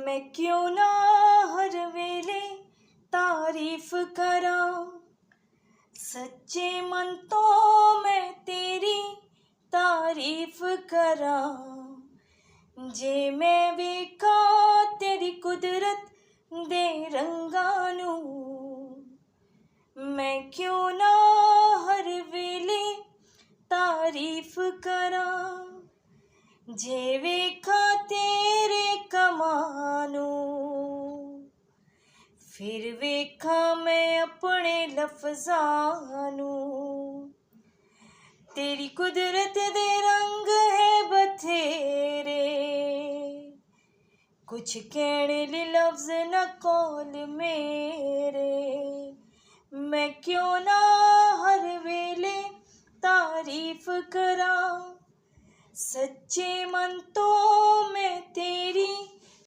मैं क्यों ना हर वेले तारीफ करा, सच्चे मन तो मैं तेरी तारीफ करा। जे मैं वेखा तेरी कुदरत दे रंगानू, मैं क्यों ना हर वेले तारीफ करा। जे वेखा तेरे कमानू, फिर वेखा मैं अपने लफ्ज़ानू। तेरी कुदरत दे रंग है बथेरे, कुछ कहने ले लफ्ज़ न कौल मेरे। मैं क्यों ना हर वेले तारीफ करा, सच्चे मन तो मैं तेरी